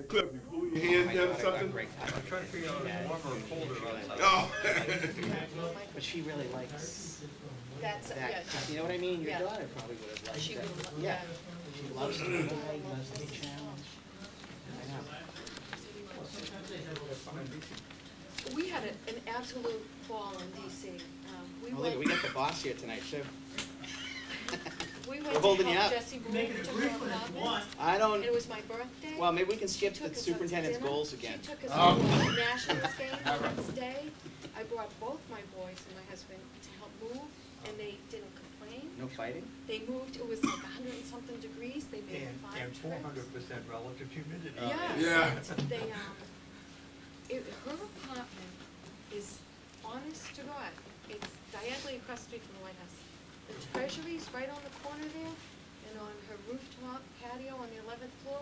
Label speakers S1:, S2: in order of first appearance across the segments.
S1: Cliff, you pull your hand down or something?
S2: I'm trying to figure out if it's warmer or colder outside.
S1: Oh.
S3: But she really likes
S4: That's,
S3: that.
S4: yeah.
S3: You know what I mean? Your
S4: Yeah.
S3: daughter probably would have liked
S4: She
S3: that.
S4: will,
S3: Yeah.
S4: yeah.
S3: She loves to ride, loves to be challenged. I know.
S4: We had an absolute ball in DC. We
S3: Well, look,
S4: went,
S3: we got the boss here tonight, too.
S4: we
S3: We're
S4: went to
S3: holding you
S4: help
S3: up.
S4: Jesse move to her apartment.
S3: I
S4: And
S3: don't,
S4: it was my birthday.
S3: well, maybe we can skip
S4: She took
S3: the
S4: us out to
S3: superintendent's
S4: dinner.
S3: goals again.
S4: She took us to the Nationals game the next day. I brought both my boys and my husband to help move, and they didn't complain.
S3: No fighting?
S4: They moved, it was like 100 and something degrees, they made
S2: And
S4: 5 trips.
S2: 400% relative humidity.
S4: Yes,
S1: Yeah.
S4: and they, her apartment is, honest to God, it's diagonally across the street from the White House. The treasury's right on the corner there, and on her rooftop patio on the 11th floor,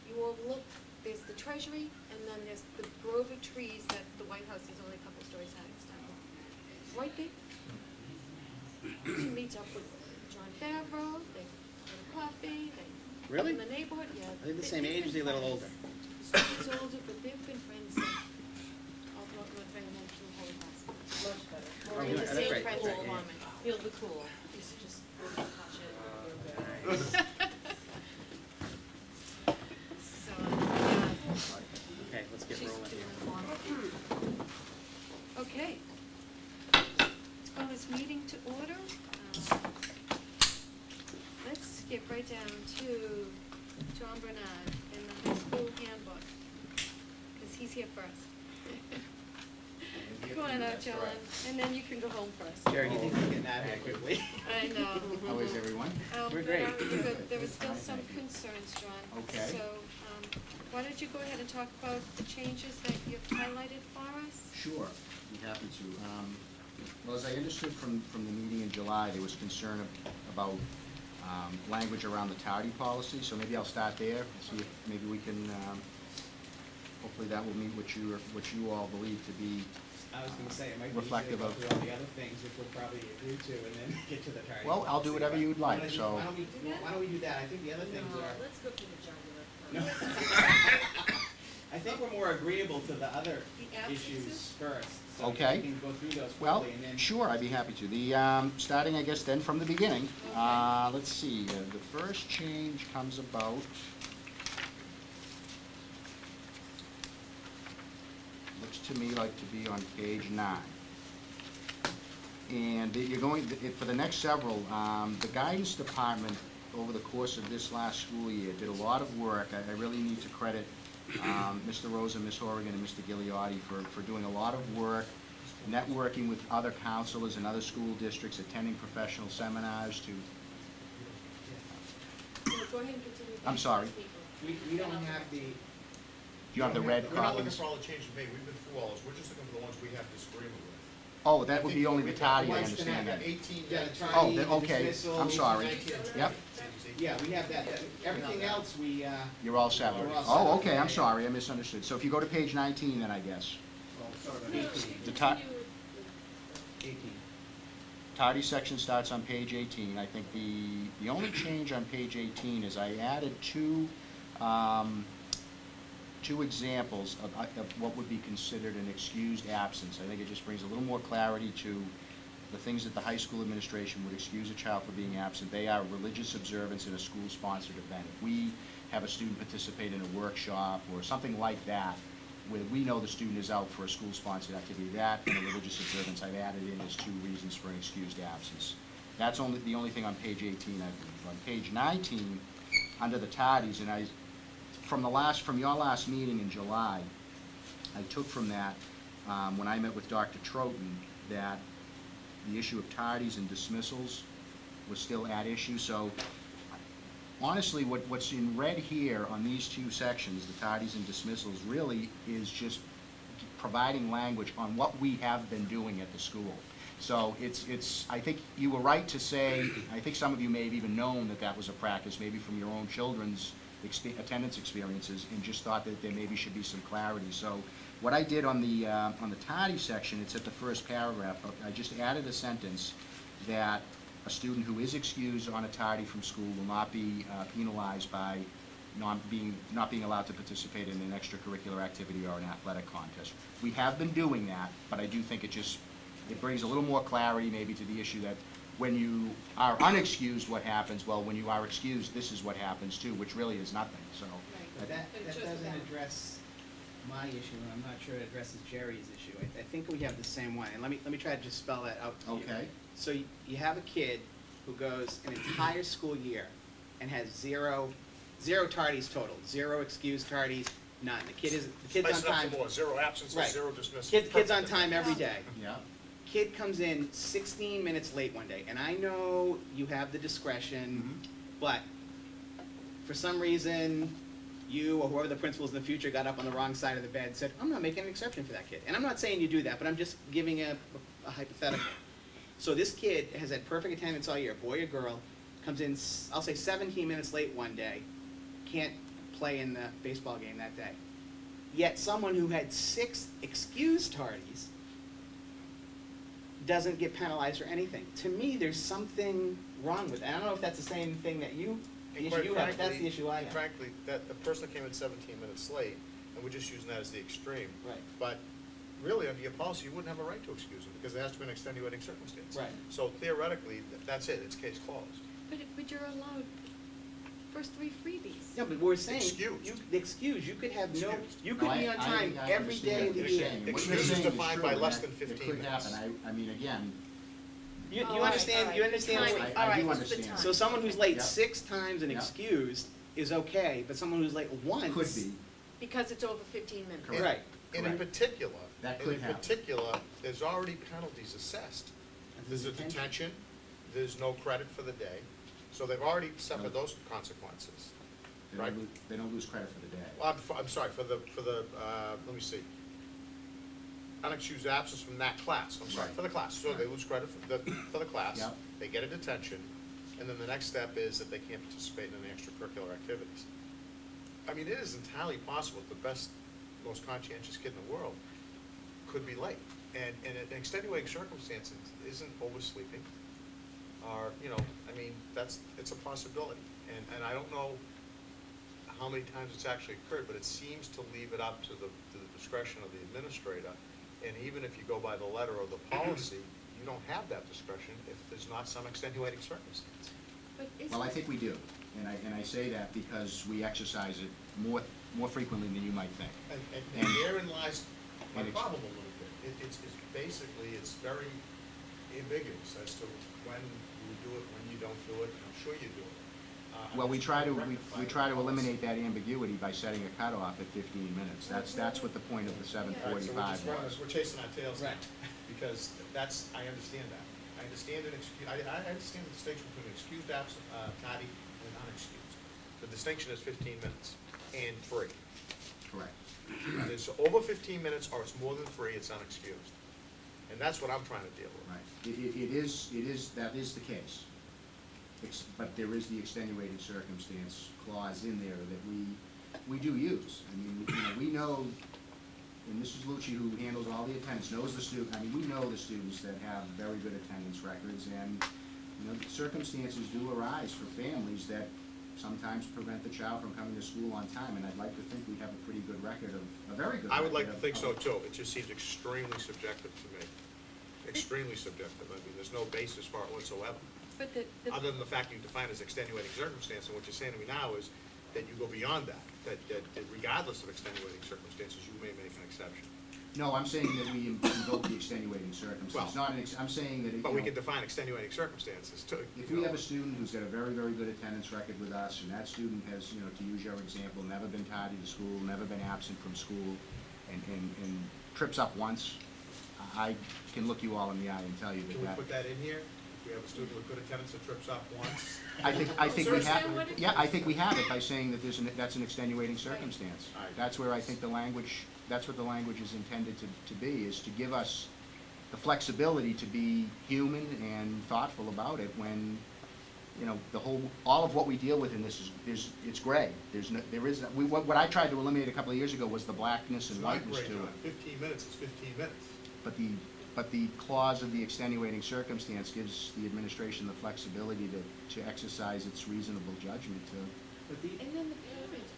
S4: you overlook, there's the treasury, and then there's the grove of trees that the White House is only a couple stories high and stuff. Right there. She meets up with John Favreau, they go to coffee, they
S3: Really?
S4: in the neighborhood, yeah.
S3: Are they the same age, or they a little older?
S4: He's older, but they've been friends since, all throughout North Van and then through Holocaust. Much better.
S3: Oh,
S4: We're in
S3: yeah,
S4: the
S3: that's
S4: same
S3: right,
S4: friends
S3: that's right,
S4: environment. Feel the cool. He's just touch it. So,
S3: Okay, let's get
S4: she's
S3: rolling here.
S4: doing one. Okay. Let's call this meeting to order. Let's skip right down to John Bernard in the high school handbook, because he's here first. Come on out, John, and then you can go home first.
S3: Jerry, you think we can get out of here quickly?
S4: I know.
S5: How is everyone?
S3: We're
S4: But
S3: great.
S4: good. There were still some concerns, John.
S5: Okay.
S4: So, why don't you go ahead and talk about the changes that you've highlighted for us?
S5: Sure, be happy to. Well, as I understood from the meeting in July, there was concern about language around the tardy policy, so maybe I'll start there and see if maybe we can, hopefully that will meet what you all believe to be.
S3: I was gonna say, it might be easier to
S5: Reflective
S3: go
S5: of-
S3: through all the other things, which we'll probably agree to, and then get to the tardy.
S5: Well, I'll do
S3: policy.
S5: whatever you'd like,
S3: Why don't you-
S5: so-
S3: Why don't we do that? I think the other things are.
S4: Let's go through the jugular
S3: No.
S4: first.
S3: I think we're more agreeable to the other
S4: The absences?
S3: issues first. So
S5: Okay.
S3: we can go through those
S5: Well,
S3: quickly and then.
S5: sure, I'd be happy to. The, starting, I guess, then from the beginning, let's see, the first change comes about, looks to me like to be on page 9. And you're going, for the next several, the guidance department, over the course of this last school year, did a lot of work. I really need to credit Mr. Rosa, Ms. Horrigan, and Mr. Gigliotti for doing a lot of work, networking with other counselors and other school districts, attending professional seminars to,
S4: Go ahead and continue.
S5: I'm sorry.
S3: We don't have the,
S5: do you have the red
S6: We're not looking
S5: copies?
S6: for all the changes made, we've been through all those, we're just looking for the ones we have disagreement with.
S5: Oh, that would be only the
S6: We've
S5: tardy,
S6: got
S5: I
S6: ones
S5: understand that.
S6: 18,
S3: yeah, the
S6: 19,
S5: Oh,
S3: tardy, the
S5: okay,
S3: dismissal.
S5: I'm sorry.
S6: 19, and 20.
S5: Yep.
S3: Yeah, we have that. Everything else, we,
S5: You're all set with it?
S3: We're all set.
S5: Oh, okay, I'm sorry, I misunderstood. So if you go to page 19 then, I guess. The ta-
S3: 18.
S5: tardy section starts on page 18. I think the only change on page 18 is I added two examples of what would be considered an excused absence. I think it just brings a little more clarity to the things that the high school administration would excuse a child for being absent. They are religious observance in a school-sponsored event. If we have a student participate in a workshop or something like that, where we know the student is out for a school-sponsored activity, that and a religious observance I've added in as two reasons for an excused absence. That's the only thing on page 18, I believe. On page 19, under the tardies, and from your last meeting in July, I took from that, when I met with Dr. Troughton, that the issue of tardies and dismissals was still at issue. So honestly, what's in red here on these two sections, the tardies and dismissals, really is just providing language on what we have been doing at the school. So I think you were right to say, I think some of you may have even known that was a practice, maybe from your own children's attendance experiences, and just thought that there maybe should be some clarity. So what I did on the tardy section, it's at the first paragraph, I just added a sentence that a student who is excused on a tardy from school will not be penalized by not being allowed to participate in an extracurricular activity or an athletic contest. We have been doing that, but I do think it brings a little more clarity maybe to the issue that when you are unexcused, what happens? Well, when you are excused, this is what happens too, which really is nothing, so.
S3: But that
S4: It's just
S3: doesn't
S4: that.
S3: address my issue, and I'm not sure it addresses Jerry's issue. I think we have the same one, and let me try to just spell that out to you.
S5: Okay.
S3: So you have a kid who goes an entire school year and has zero tardies total, 0 excused tardies, none. The kid's
S6: Spice
S3: on
S6: it up
S3: time.
S6: some more, 0 absences,
S3: Right.
S6: 0 dismissals.
S3: Kid's on time every day.
S5: Yeah.
S3: Kid comes in 16 minutes late one day, and I know you have the discretion, but for some reason, you or whoever the principals in the future got up on the wrong side of the bed and said, I'm not making an exception for that kid. And I'm not saying you do that, but I'm just giving a hypothetical. So this kid has had perfect attendance all year, boy or girl, comes in, I'll say 17 minutes late one day, can't play in the baseball game that day. Yet someone who had 6 excused tardies doesn't get penalized or anything. To me, there's something wrong with it. I don't know if that's the same thing that the
S6: And
S3: issue
S6: quite
S3: you have, but that's
S6: frankly-
S3: the issue I
S6: and
S3: have.
S6: Frankly, that the person that came in 17 minutes late, and we're just using that as the extreme.
S3: Right.
S6: But really, under your policy, you wouldn't have a right to excuse them, because there has to be an extenuating circumstance.
S3: Right.
S6: So theoretically, that's it, it's case closed.
S4: But you're allowed first 3 freebies.
S3: No, but we're saying,
S6: Excused.
S3: you could have no,
S6: Excused.
S3: you could be on time every day of the year.
S5: What you're
S6: Excuse is
S5: saying
S6: defined by
S5: true,
S6: less
S5: and
S6: than
S5: that
S6: 15
S5: It could
S6: minutes.
S5: happen, I mean, again,
S3: You
S4: Oh, all right,
S3: understand,
S4: all right.
S3: you understand?
S4: Timing.
S3: what-
S5: I
S4: All right,
S5: do
S4: what's the
S5: understand.
S4: time?
S3: So someone who's late
S5: Yeah.
S3: 6 times and
S5: Yeah.
S3: excused is okay, but someone who's late once.
S5: could be,
S4: Because it's over 15 minutes.
S5: Correct.
S3: Right.
S6: And in
S5: Correct.
S6: particular,
S5: That could happen.
S6: there's already penalties assessed. There's a detention, there's no credit for the day, so they've already suffered those consequences. Right.
S5: they don't lose credit for the day.
S6: Well, I'm sorry, for the, let me see. Unexcused absence from that class, I'm sorry,
S5: Right.
S6: for the class, so they lose credit for the class.
S5: Yep.
S6: They get a detention, and then the next step is that they can't participate in any extracurricular activities. I mean, it is entirely possible that the best, most conscientious kid in the world could be late. And an extenuating circumstance isn't oversleeping, or, I mean, it's a possibility. And I don't know how many times it's actually occurred, but it seems to leave it up to the discretion of the administrator. And even if you go by the letter of the policy, you don't have that discretion if there's not some extenuating circumstance.
S4: But
S5: Well, I
S4: isn't,
S5: think we do, and I say that because we exercise it more frequently than you might think.
S6: And therein lies my
S5: And it's-
S6: problem a little bit. It's basically, it's very ambiguous as to when you do it, when you don't do it, and I'm sure you do it.
S5: Well, we try to
S6: Rectify the policy.
S5: eliminate that ambiguity by setting a cutoff at 15 minutes. That's what the point of the
S6: All right, so we're
S5: 7:45
S6: just running
S5: was.
S6: this- we're chasing our tails now,
S3: Right.
S6: because I understand that. I understand I understand the distinction between excused absent, tardy, and unexcused. The distinction is 15 minutes and 3.
S5: Correct.
S6: It's over 15 minutes or it's more than 3, it's unexcused. And that's what I'm trying to deal with.
S5: Right. That is the case. But there is the extenuating circumstance clause in there that we do use. I mean, we know, and Mrs. Lucci, who handles all the attendance, knows the student, I mean, we know the students that have very good attendance records, and, circumstances do arise for families that sometimes prevent the child from coming to school on time, and I'd like to think we have a pretty good record a very good record
S6: I would like to
S5: of-
S6: think so too. It just seems extremely subjective to me. Extremely subjective. I mean, there's no basis for it whatsoever.
S4: but
S6: Other than the fact you define as extenuating circumstance, and what you're saying to me now is that you go beyond that regardless of extenuating circumstances, you may make an exception.
S5: No, I'm saying that we invoke the extenuating circumstance,
S6: Well,
S5: not I'm saying that,
S6: But we can define extenuating circumstances too.
S5: if we have a student who's got a very, very good attendance record with us, and that student has, to use your example, never been tardy to school, never been absent from school, and trips up once, I can look you all in the eye and tell you
S6: Can we
S5: that
S6: put that in here? If we have a student with good attendance that trips up once?
S5: I think we
S6: Seriously?
S5: have, yeah, I think we have it by saying that that's an extenuating circumstance.
S6: All right.
S5: That's where I think that's what the language is intended to be, is to give us the flexibility to be human and thoughtful about it when, all of what we deal with in this it's gray. What I tried to eliminate a couple of years ago was the blackness and
S6: It's not
S5: whiteness
S6: great,
S5: to
S6: John.
S5: it.
S6: 15 minutes is 15 minutes.
S5: But the clause of the extenuating circumstance gives the administration the flexibility to exercise its reasonable judgment to,
S3: But the,
S4: and then the parents,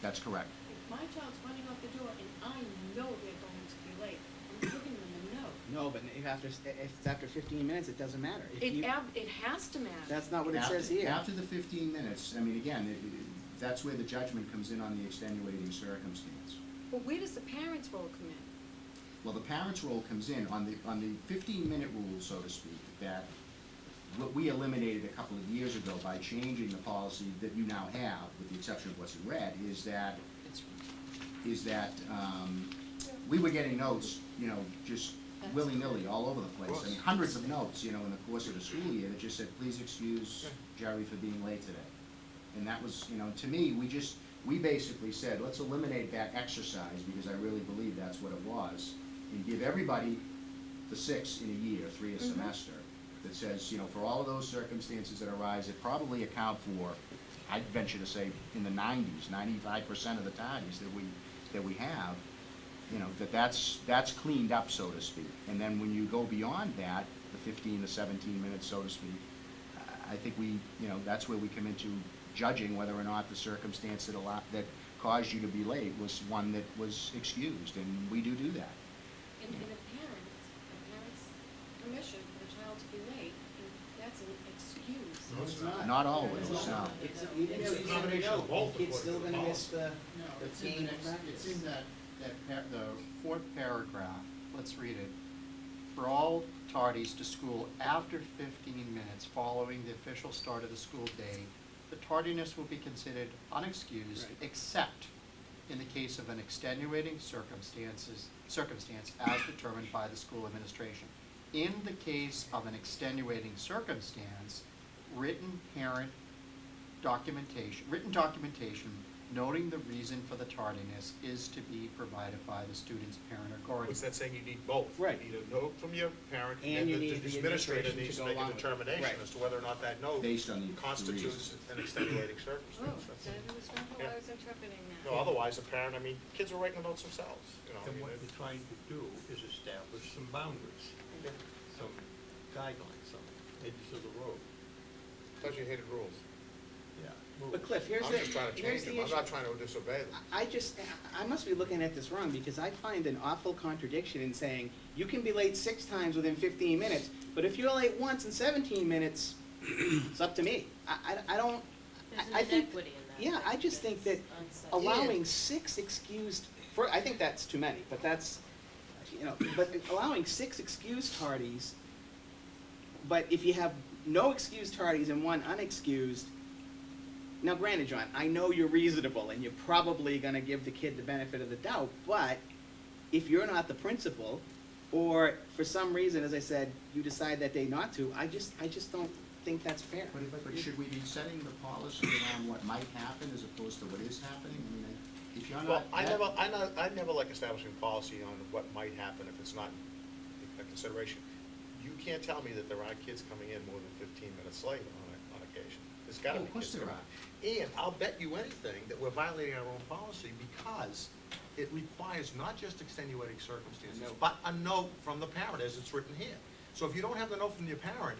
S5: That's correct.
S7: If my child's running out the door and I know they're going to be late, I'm giving them a note.
S3: No, but if it's after 15 minutes, it doesn't matter. If you-
S7: It has to matter.
S3: That's not what it
S5: After-
S3: says here.
S5: After the 15 minutes, I mean, again, that's where the judgment comes in on the extenuating circumstance.
S7: But where does the parents' role come in?
S5: Well, the parents' role comes in on the 15-minute rule, so to speak, that what we eliminated a couple of years ago by changing the policy that you now have, with the exception of what's in red, is that we were getting notes, you know, just willy-nilly all over the place. I mean, hundreds of notes, you know, in the course of the school year that just said, please excuse Jerry for being late today. And that was, you know, to me, we basically said, let's eliminate that exercise, because I really believe that's what it was, and give everybody the 6 in a year, 3 a semester, that says, you know, for all of those circumstances that arise, that probably account for, I'd venture to say, in the 90s, 95% of the tardies that we have, you know, that's cleaned up, so to speak. And then when you go beyond that, the 15 to 17 minutes, so to speak, I think you know, that's where we come into judging whether or not the circumstance that caused you to be late was one that was excused, and we do that.
S7: And a parent's permission for the child to be late, that's an excuse.
S6: No, it's not.
S5: Not always,
S3: It's
S5: no.
S3: not. Even
S6: It's
S3: if
S6: a
S3: you
S6: combination of both,
S3: the kid's still
S6: according to
S3: gonna
S6: the
S3: miss the
S8: No, it's in
S3: game
S8: the
S3: of
S8: next,
S3: practice.
S8: it's in the fourth paragraph, let's read it. For all tardies to school after 15 minutes following the official start of the school day, the tardiness will be considered unexcused,
S3: Right.
S8: except in the case of an extenuating circumstance as determined by the school administration. In the case of an extenuating circumstance, written documentation noting the reason for the tardiness is to be provided by the student's parent or guardian.
S6: What's that saying? You need both.
S3: Right.
S6: You need a note from your parent,
S3: And
S6: and
S3: you
S6: the
S3: need the
S6: administrator
S3: administration
S6: needs
S3: to
S6: to
S3: go
S6: make a
S3: along with it.
S6: determination
S3: Right.
S6: as to whether or not that note
S5: Based on the
S6: constitutes
S5: reasons.
S6: an extenuating
S4: Oh,
S6: circumstance. That's-
S4: that was not how
S6: Yeah.
S4: I was interpreting that.
S6: No, otherwise, a parent, I mean, kids are writing the notes themselves, you know. I
S2: And
S6: mean,
S2: what
S6: it-
S2: you're trying to do is establish some boundaries, some guidelines, some edges of the road.
S6: Thought you hated rules.
S2: Yeah.
S3: But Cliff, here's
S6: I'm
S3: the,
S6: just trying to
S3: here's
S6: change
S3: the
S6: them. I'm
S3: issue.
S6: not trying to disobey them.
S3: I must be looking at this wrong, because I find an awful contradiction in saying, you can be late 6 times within 15 minutes, but if you're late once in 17 minutes, it's up to me. I don't,
S7: There's
S3: I
S7: an
S3: think,
S7: inequity in that.
S3: yeah, I just think that
S7: That's unsafe.
S3: allowing 6 excused, I think that's too many, but that's, you know, but allowing 6 excused tardies, but if you have no excused tardies and 1 unexcused, now granted, John, I know you're reasonable and you're probably gonna give the kid the benefit of the doubt, but if you're not the principal, or for some reason, as I said, you decide that day not to, I just don't think that's fair.
S5: But should we be setting the policy around what might happen as opposed to what is happening? I mean, if you're not.
S6: Well, I never like establishing policy on what might happen if it's not a consideration. You can't tell me that there aren't kids coming in more than 15 minutes late on occasion. There's gotta
S5: Oh,
S6: be
S5: of course
S6: kids
S5: there
S6: coming. And I'll bet you anything that we're violating our own policy because it requires not just extenuating circumstances, but a note from the parent as it's written here. So if you don't have the note from your parent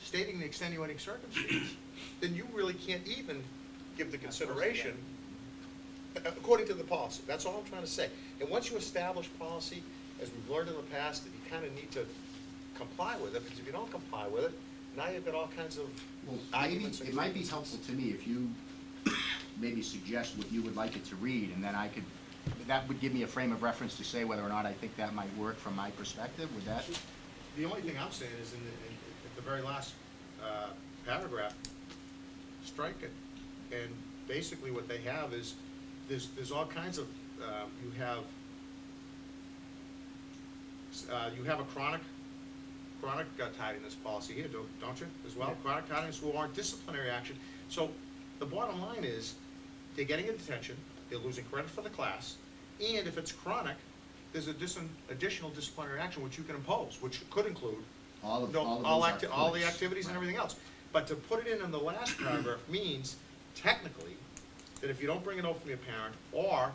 S6: stating the extenuating circumstance, then you really can't even give the consideration according to the policy. That's all I'm trying to say. And once you establish policy, as we've learned in the past, that you kind of need to comply with it, because if you don't comply with it, now you've got all kinds of
S5: Well, maybe,
S6: arguments.
S5: it might be helpful to me if you maybe suggest what you would like it to read, and then that would give me a frame of reference to say whether or not I think that might work from my perspective. Would that?
S6: The only thing I'm saying is in the very last paragraph, strike it. And basically what they have is, there's all kinds of, you have a chronic tardiness policy here, don't you, as well?
S3: Yeah.
S6: Chronic tardiness will warrant disciplinary action. So the bottom line is, they're getting a detention, they're losing credit for the class, and if it's chronic, there's additional disciplinary action which you can impose, which could include
S5: All of
S6: no,
S5: those
S6: all
S5: are
S6: the
S5: coulds.
S6: activities and
S5: Right.
S6: everything else. But to put it in the last paragraph means technically that if you don't bring a note from your parent, or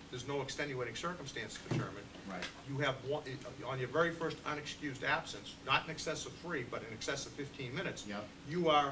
S6: there's no extenuating circumstance determined,
S5: Right.
S6: you have one, on your very first unexcused absence, not in excess of 3, but in excess of 15 minutes,
S5: Yep.
S6: you are